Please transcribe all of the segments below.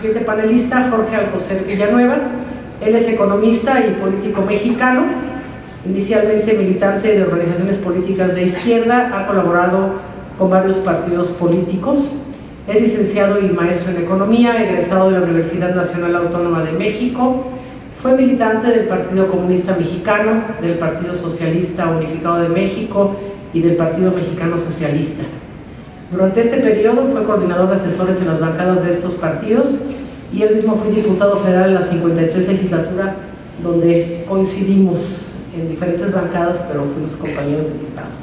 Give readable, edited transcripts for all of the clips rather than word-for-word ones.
siguiente panelista, Jorge Alcocer Villanueva. Él es economista y político mexicano, inicialmente militante de organizaciones políticas de izquierda, ha colaborado con varios partidos políticos, es licenciado y maestro en economía, egresado de la Universidad Nacional Autónoma de México, fue militante del Partido Comunista Mexicano, del Partido Socialista Unificado de México y del Partido Mexicano Socialista. Durante este periodo fue coordinador de asesores en las bancadas de estos partidos y él mismo fue diputado federal en la 53 legislatura, donde coincidimos en diferentes bancadas, pero fuimos compañeros diputados.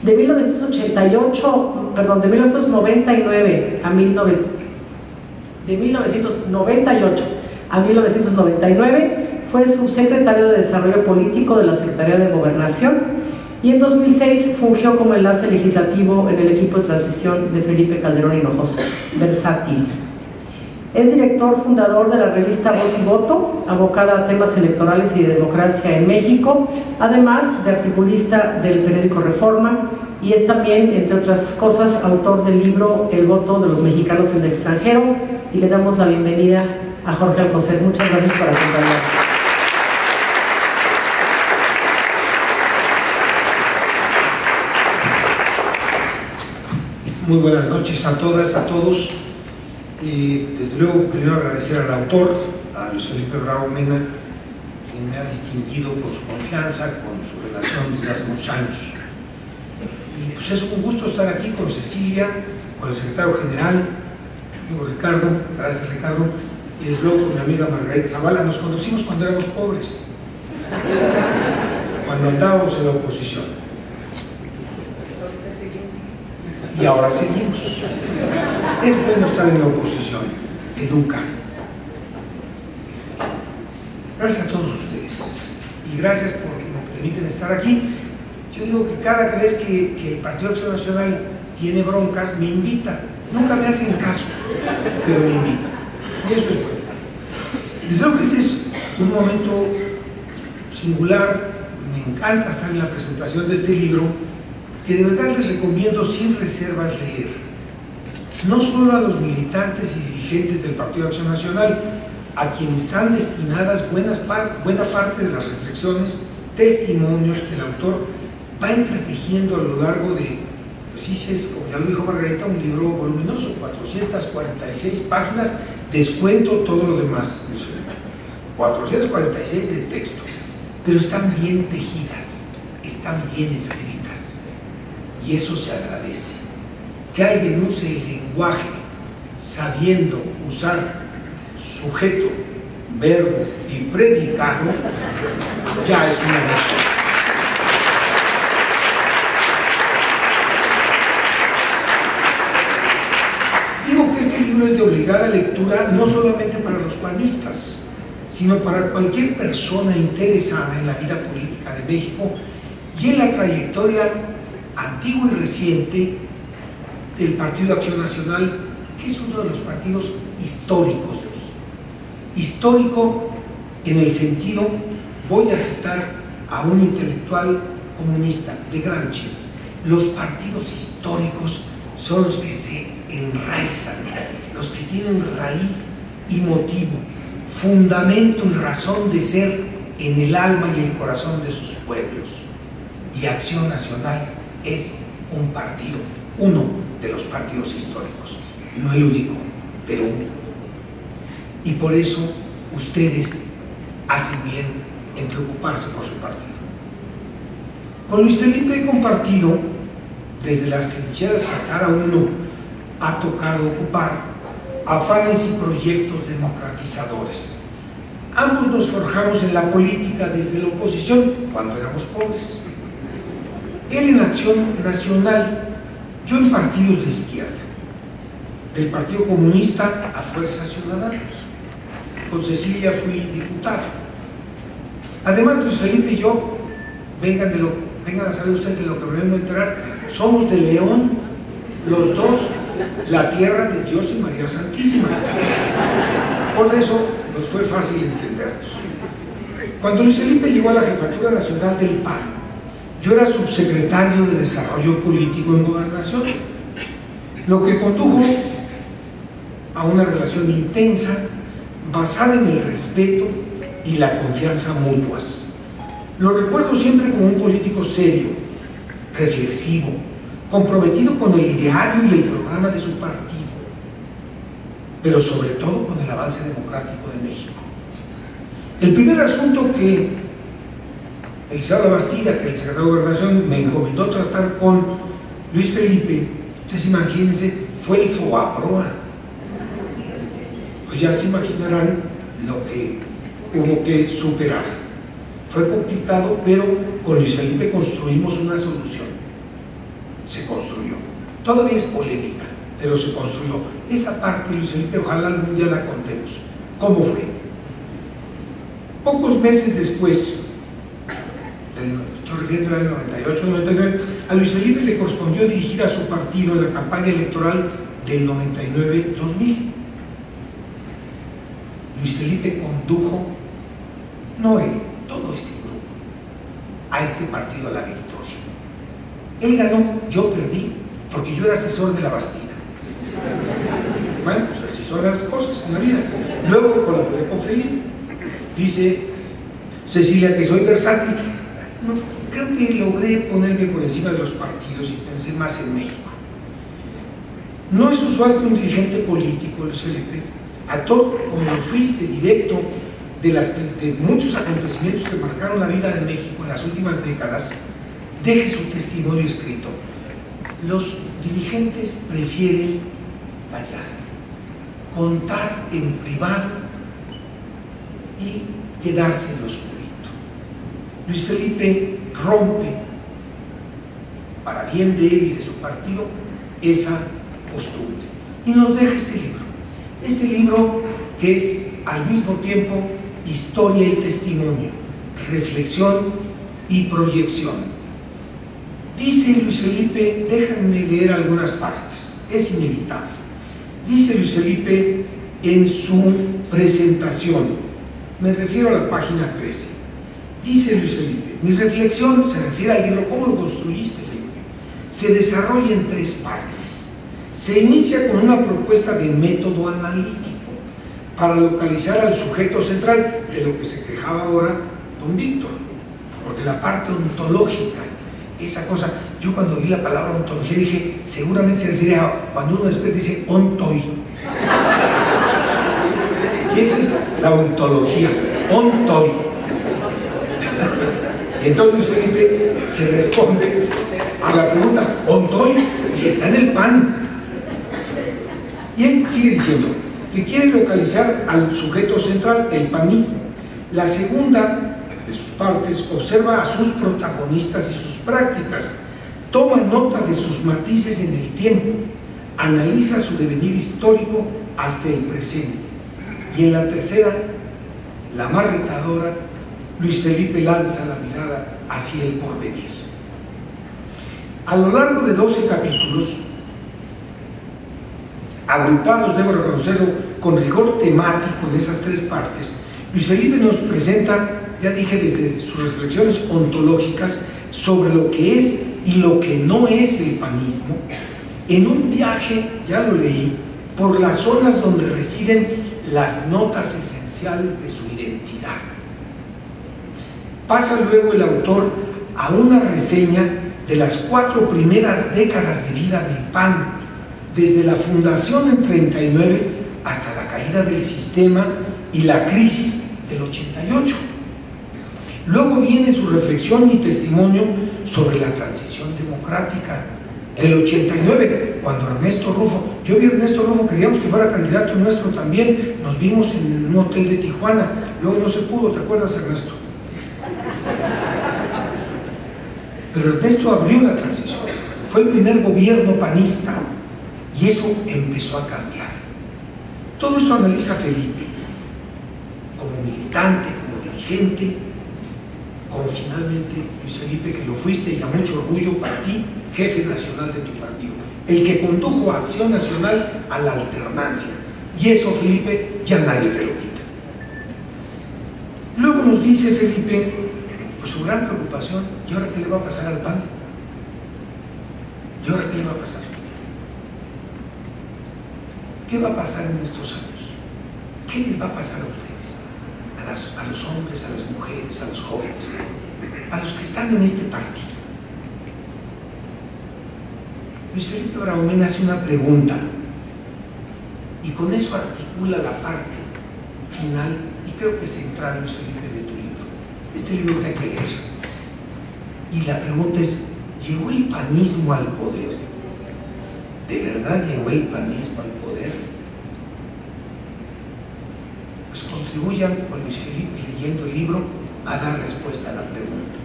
De 1999 a 1999 fue subsecretario de Desarrollo Político de la Secretaría de Gobernación y en 2006 fungió como enlace legislativo en el equipo de transición de Felipe Calderón Hinojosa, versátil. Es director fundador de la revista Voz y Voto, abocada a temas electorales y de democracia en México, además de articulista del periódico Reforma, y es también, entre otras cosas, autor del libro El voto de los mexicanos en el extranjero, y le damos la bienvenida a Jorge Alcocer. Muchas gracias por acompañarnos. Muy buenas noches a todas, a todos. Desde luego, primero agradecer al autor, a Luis Felipe Bravo Mena, quien me ha distinguido con su confianza, con su relación desde hace muchos años. Y pues es un gusto estar aquí con Cecilia, con el secretario general, mi amigo Ricardo, gracias Ricardo, y desde luego con mi amiga Margarita Zavala. Nos conocimos cuando éramos pobres, cuando andábamos en la oposición. Y ahora seguimos. Es bueno estar en la oposición, educa. Gracias a todos ustedes y gracias porque me permiten estar aquí. Yo digo que cada vez que el Partido Acción Nacional tiene broncas, me invita. Nunca me hacen caso, pero me invitan. Y eso es bueno. Desde luego que este es un momento singular. Me encanta estar en la presentación de este libro, que de verdad les recomiendo sin reservas leer, no solo a los militantes y dirigentes del Partido de Acción Nacional, a quienes están destinadas buena parte de las reflexiones, testimonios que el autor va entretejiendo a lo largo de, pues sí, es, como ya lo dijo Margarita, un libro voluminoso, 446 páginas, descuento todo lo demás, 446 de texto, pero están bien tejidas, están bien escritas. Y eso se agradece. Que alguien use el lenguaje sabiendo usar sujeto, verbo y predicado, ya es una virtud. Digo que este libro es de obligada lectura no solamente para los panistas, sino para cualquier persona interesada en la vida política de México y en la trayectoria antigua y reciente del Partido de Acción Nacional, que es uno de los partidos históricos de México. Histórico en el sentido, voy a citar a un intelectual comunista de Gramsci, los partidos históricos son los que se enraizan, los que tienen raíz y motivo, fundamento y razón de ser en el alma y el corazón de sus pueblos. Y Acción Nacional es un partido, uno de los partidos históricos, no el único, pero uno. Y por eso ustedes hacen bien en preocuparse por su partido. Con Luis Felipe he compartido, desde las trincheras que cada uno ha tocado ocupar, afanes y proyectos democratizadores. Ambos nos forjamos en la política desde la oposición cuando éramos pobres. Él en Acción Nacional, yo en partidos de izquierda, del Partido Comunista a Fuerzas Ciudadanas. Con Cecilia fui diputado. Además, Luis Felipe y yo, vengan a saber ustedes de lo que me vengo a enterar, somos de León, los dos, la tierra de Dios y María Santísima. Por eso nos fue fácil entendernos. Cuando Luis Felipe llegó a la jefatura nacional del PAN, yo era subsecretario de Desarrollo Político en Gobernación, lo que condujo a una relación intensa basada en el respeto y la confianza mutuas. Lo recuerdo siempre como un político serio, reflexivo, comprometido con el ideario y el programa de su partido, pero sobre todo con el avance democrático de México. El primer asunto que Eliseo Labastida, que el secretario de Gobernación, me encomendó tratar con Luis Felipe, ustedes imagínense, fue el FOBAPROA. Pues ya se imaginarán lo que hubo que superar. Fue complicado, pero con Luis Felipe construimos una solución. Se construyó. Todavía es polémica, pero se construyó. Esa parte, Luis Felipe, ojalá algún día la contemos. ¿Cómo fue? Pocos meses después, estoy refiriendo al 98-99, a Luis Felipe le correspondió dirigir a su partido en la campaña electoral del 99-2000. Luis Felipe condujo, no él, todo ese grupo, a este partido a la victoria. Él ganó, yo perdí, porque yo era asesor de Labastida. Bueno, pues así son las cosas en la vida. Luego colaboré con Felipe. Dice Cecilia que soy versátil. No, creo que logré ponerme por encima de los partidos y pensé más en México. No es usual que un dirigente político, Luis Felipe, actor como lo fuiste, directo de muchos acontecimientos que marcaron la vida de México en las últimas décadas, deje su testimonio escrito. Los dirigentes prefieren callar, contar en privado y quedarse en lo oscurito. Luis Felipe rompe, para bien de él y de su partido, esa costumbre y nos deja este libro que es al mismo tiempo historia y testimonio, reflexión y proyección. Dice Luis Felipe, déjenme leer algunas partes, es inevitable. Dice Luis Felipe en su presentación, me refiero a la página 13. Dice Luis Felipe, mi reflexión se refiere al libro, ¿cómo lo construiste, Felipe? Se desarrolla en 3 partes. Se inicia con una propuesta de método analítico para localizar al sujeto central, de lo que se quejaba ahora don Víctor, porque la parte ontológica, esa cosa, yo cuando oí la palabra ontología dije, seguramente se refiere a cuando uno después dice ontoi. Y esa es la ontología, ontoi. Y entonces Luis Felipe se responde a la pregunta, ontoi, y está en el pan. Y él sigue diciendo que quiere localizar al sujeto central, el panismo. La segunda de sus partes observa a sus protagonistas y sus prácticas, toma nota de sus matices en el tiempo, analiza su devenir histórico hasta el presente. Y en la tercera, la más retadora, Luis Felipe lanza la mirada hacia el porvenir. A lo largo de 12 capítulos, agrupados, debo reconocerlo, con rigor temático en esas 3 partes, Luis Felipe nos presenta, ya dije, desde sus reflexiones ontológicas sobre lo que es y lo que no es el panismo, en un viaje, ya lo leí, por las zonas donde residen las notas esenciales de su identidad. Pasa luego el autor a una reseña de las 4 primeras décadas de vida del PAN, desde la fundación en 39 hasta la caída del sistema y la crisis del 88. Luego viene su reflexión y testimonio sobre la transición democrática del 89, cuando Ernesto Rufo, yo vi a Ernesto Rufo, queríamos que fuera candidato nuestro también, nos vimos en un hotel de Tijuana, luego no se pudo, ¿te acuerdas, Ernesto? Pero Ernesto abrió la transición, fue el primer gobierno panista y eso empezó a cambiar. Todo eso analiza Felipe, como militante, como dirigente, como finalmente Luis Felipe, que lo fuiste y a mucho orgullo para ti, jefe nacional de tu partido, el que condujo a Acción Nacional a la alternancia. Y eso, Felipe, ya nadie te lo quita. Luego nos dice Felipe, pues su gran preocupación, ¿y ahora qué le va a pasar al PAN? ¿Y ahora qué le va a pasar? ¿qué va a pasar en estos años? ¿Qué les va a pasar a ustedes? A los hombres, a las mujeres, a los jóvenes, a los que están en este partido. Luis Felipe Bradomín hace una pregunta y con eso articula la parte final y creo que central, Luis Felipe, de tu libro. Este libro que hay que leer. Y la pregunta es, ¿llegó el panismo al poder? ¿De verdad llegó el panismo al poder? Pues contribuyan con Luis Felipe leyendo el libro a dar respuesta a la pregunta.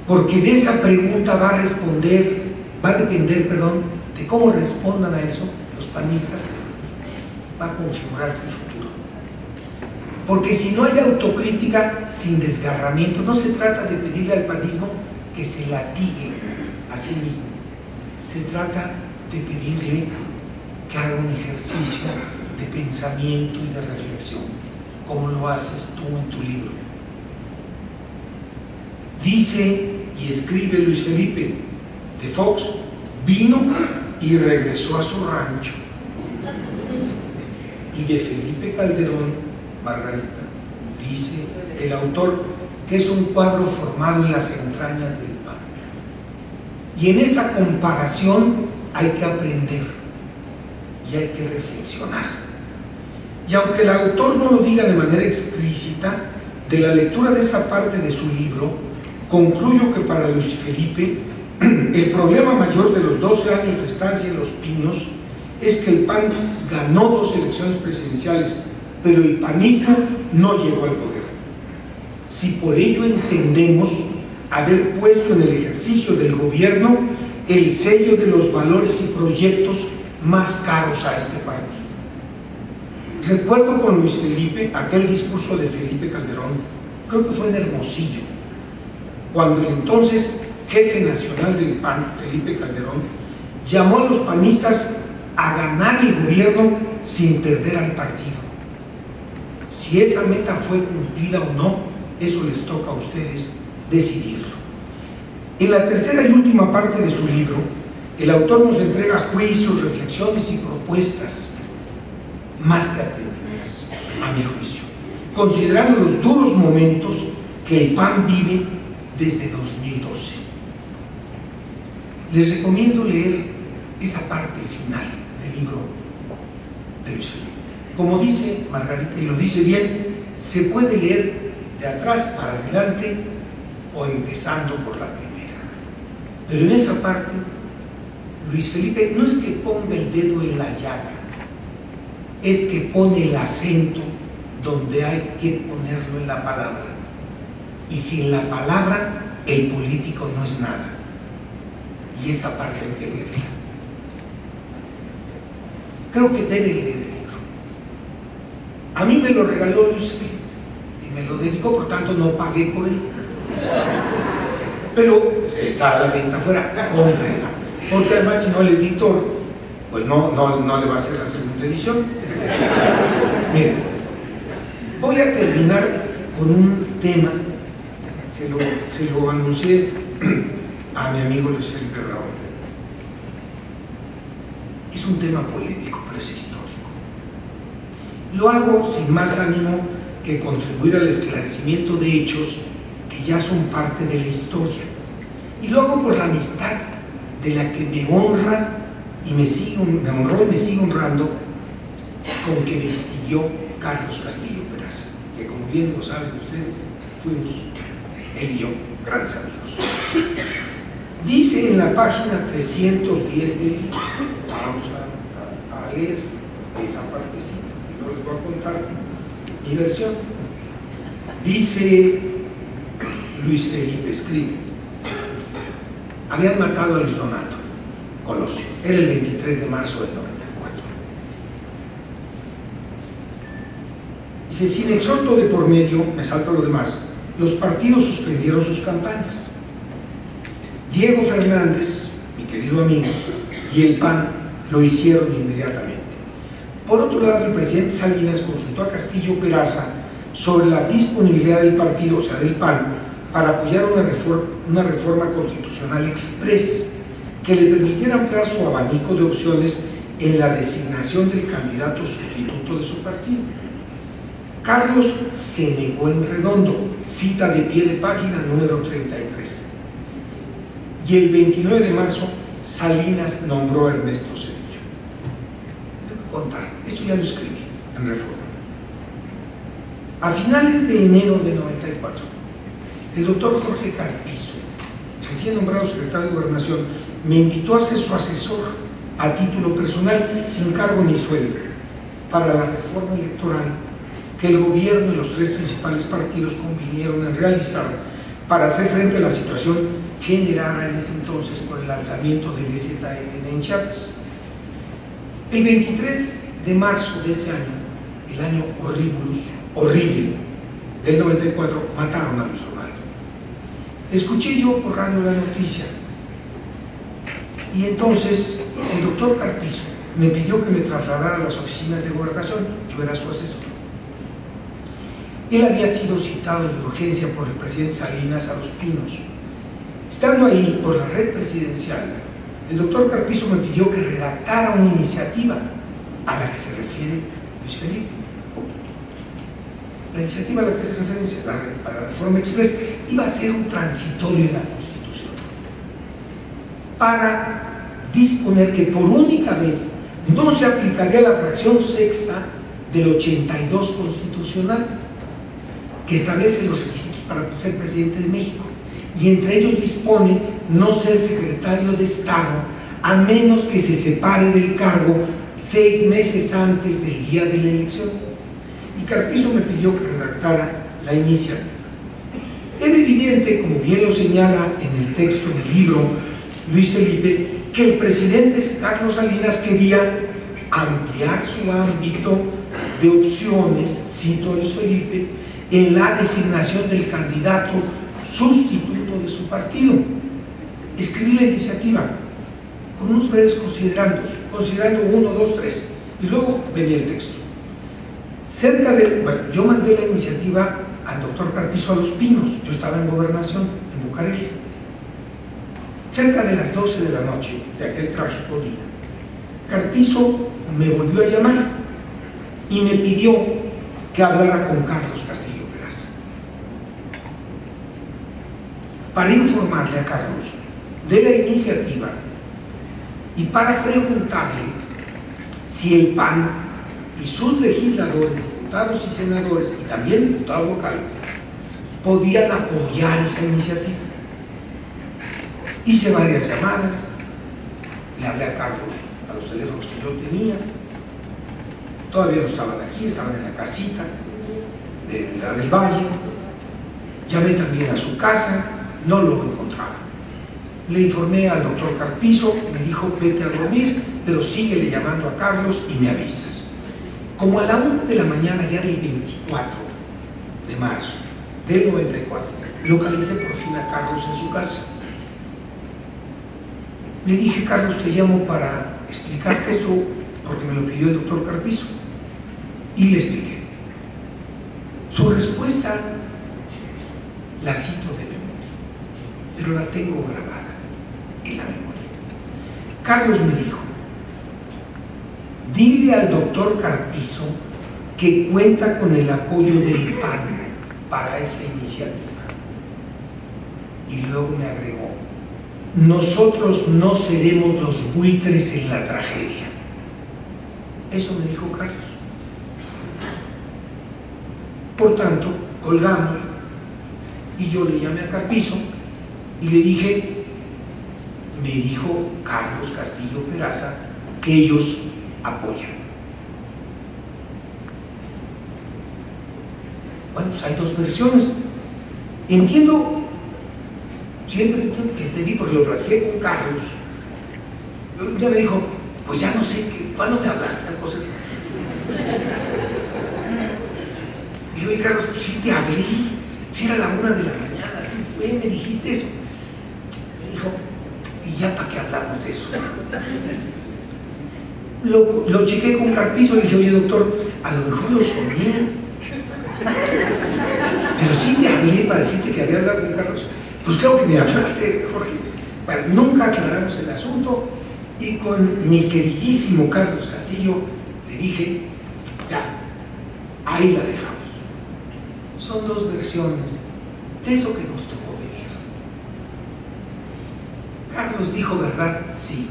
Porque de esa pregunta va a depender, de cómo respondan a eso los panistas, va a configurarse el futuro. Porque si no hay autocrítica sin desgarramiento, no se trata de pedirle al panismo que se latigue a sí mismo, se trata de pedirle que haga un ejercicio de pensamiento y de reflexión, como lo haces tú en tu libro. Dice y escribe Luis Felipe de Fox, vino y regresó a su rancho. Y de Felipe Calderón, Margarita, dice el autor que es un cuadro formado en las entrañas del PAN. Y en esa comparación hay que aprender y hay que reflexionar. Y aunque el autor no lo diga de manera explícita, de la lectura de esa parte de su libro, concluyo que para Luis Felipe el problema mayor de los 12 años de estancia en Los Pinos es que el PAN ganó 2 elecciones presidenciales, pero el panismo no llegó al poder. Si por ello entendemos haber puesto en el ejercicio del gobierno el sello de los valores y proyectos más caros a este partido. Recuerdo con Luis Felipe aquel discurso de Felipe Calderón, creo que fue en Hermosillo, cuando el entonces jefe nacional del PAN, Felipe Calderón, llamó a los panistas a ganar el gobierno sin perder al partido. Si esa meta fue cumplida o no, eso les toca a ustedes decidirlo. En la tercera y última parte de su libro, el autor nos entrega juicios, reflexiones y propuestas más que atendidas, a mi juicio, considerando los duros momentos que el PAN vive desde 2012. Les recomiendo leer esa parte final del libro de Luis Felipe. Como dice Margarita, y lo dice bien, se puede leer de atrás para adelante o empezando por la primera. Pero en esa parte, Luis Felipe no es que ponga el dedo en la llaga, es que pone el acento donde hay que ponerlo en la palabra. Y sin la palabra, el político no es nada. Y esa parte hay que leerla. Creo que deben leer el libro. A mí me lo regaló Luis Felipe y me lo dedicó, por tanto no pagué por él. Pero está a la venta afuera, cómprenla. Porque además, si no, el editor, pues no le va a hacer la segunda edición. Miren, voy a terminar con un tema, se lo anuncié a mi amigo Luis Felipe Bradomín. Es un tema polémico, pero es histórico. Lo hago sin más ánimo que contribuir al esclarecimiento de hechos que ya son parte de la historia. Y lo hago por la amistad de la que me honra y me honró y me sigue honrando, con que me distinguió Carlos Castillo Peraza, que como bien lo saben ustedes, fuimos él y yo grandes amigos. Dice en la página 310 del libro, vamos a leer esa partecita, y no les voy a contar mi versión. Dice Luis Felipe, escribe: habían matado a Luis Donaldo Colosio, era el 23 de marzo del 94. Dice, sin exhorto de por medio, me salto lo demás, los partidos suspendieron sus campañas. Diego Fernández, mi querido amigo, y el PAN lo hicieron inmediatamente. Por otro lado, el presidente Salinas consultó a Castillo Peraza sobre la disponibilidad del partido, o sea, del PAN, para apoyar una reforma constitucional express que le permitiera ampliar su abanico de opciones en la designación del candidato sustituto de su partido. Carlos se negó en redondo, cita de pie de página número 33. Y el 29 de marzo, Salinas nombró a Ernesto Zedillo. Les voy a contar, esto ya lo escribí en Reforma. A finales de enero de 94, el doctor Jorge Carpizo, recién nombrado secretario de Gobernación, me invitó a ser su asesor a título personal, sin cargo ni sueldo, para la reforma electoral que el gobierno y los tres principales partidos convinieron en realizar para hacer frente a la situación generada en ese entonces por el alzamiento del EZLN en Chiapas. El 23 de marzo de ese año, el año horrible del 94, mataron a Luis Donaldo. Escuché yo por radio la noticia y entonces el doctor Carpizo me pidió que me trasladara a las oficinas de Gobernación. Yo era su asesor. Él había sido citado de urgencia por el presidente Salinas a Los Pinos. Estando ahí por la red presidencial, el doctor Carpizo me pidió que redactara una iniciativa a la que se refiere Luis Felipe. La iniciativa a la que se referencia, a la Reforma Express, iba a ser un transitorio en la Constitución para disponer que por única vez no se aplicaría la fracción sexta del 82 constitucional, que establece los requisitos para ser presidente de México, y entre ellos dispone no ser secretario de Estado a menos que se separe del cargo 6 meses antes del día de la elección. Y Carpizo me pidió que redactara la iniciativa. Era evidente, como bien lo señala en el texto del libro Luis Felipe, que el presidente Carlos Salinas quería ampliar su ámbito de opciones, cito a Luis Felipe, en la designación del candidato sustituto de su partido. Escribí la iniciativa con unos breves considerando 1, 2, 3, y luego venía el texto. Yo mandé la iniciativa al doctor Carpizo a Los Pinos, yo estaba en Gobernación, en Bucareli. Cerca de las 12 de la noche de aquel trágico día, Carpizo me volvió a llamar y me pidió que hablara con Carlos Castillo Peraza para informarle a Carlos de la iniciativa y para preguntarle si el PAN y sus legisladores, diputados y senadores, y también diputados locales, podían apoyar esa iniciativa. Hice varias llamadas, le hablé a Carlos a los teléfonos que yo tenía, todavía no estaban aquí, estaban en la casita de la del Valle. Llamé también a su casa, no lo encontraba. Le informé al doctor Carpizo, me dijo: vete a dormir, pero síguele llamando a Carlos y me avisas. Como a la 1 de la mañana ya del 24 de marzo del 94, localicé por fin a Carlos en su casa. Le dije: Carlos, te llamo para explicarte esto porque me lo pidió el doctor Carpizo. Y le expliqué. Su respuesta la cito de memoria, pero la tengo grabada en la memoria. Carlos me dijo: dile al doctor Carpizo que cuenta con el apoyo del PAN para esa iniciativa. Y luego me agregó: nosotros no seremos los buitres en la tragedia. Eso me dijo Carlos. Por tanto, colgamos y yo le llamé a Carpizo y le dije: me dijo Carlos Castillo Peraza que ellos apoyan. Bueno, pues hay dos versiones. Entiendo, siempre entendí porque lo platiqué con Carlos. Un día me dijo: pues ya no sé, ¿cuándo me hablaste? Cosas. Y yo: oye, Carlos, pues sí te hablé, si era la 1 de la mañana, así fue, me dijiste esto. Me dijo: ¿y ya para qué hablamos de eso? Lo chequé con Carpizo, le dije: oye, doctor, a lo mejor lo soñé, pero sí te hablé para decirte que había hablado con Carlos. Pues claro que me hablaste, Jorge. Bueno, nunca aclaramos el asunto y con mi queridísimo Carlos Castillo le dije, ya, ahí la dejamos. Son dos versiones de eso que nos tocó vivir. Carlos dijo verdad, sí.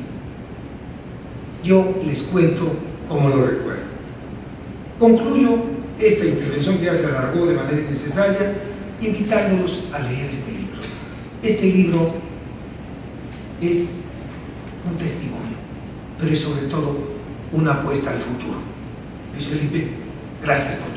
Yo les cuento como lo recuerdo. Concluyo esta intervención que ya se alargó de manera innecesaria, invitándolos a leer este libro. Este libro es un testimonio, pero es sobre todo una apuesta al futuro. Luis Felipe, gracias por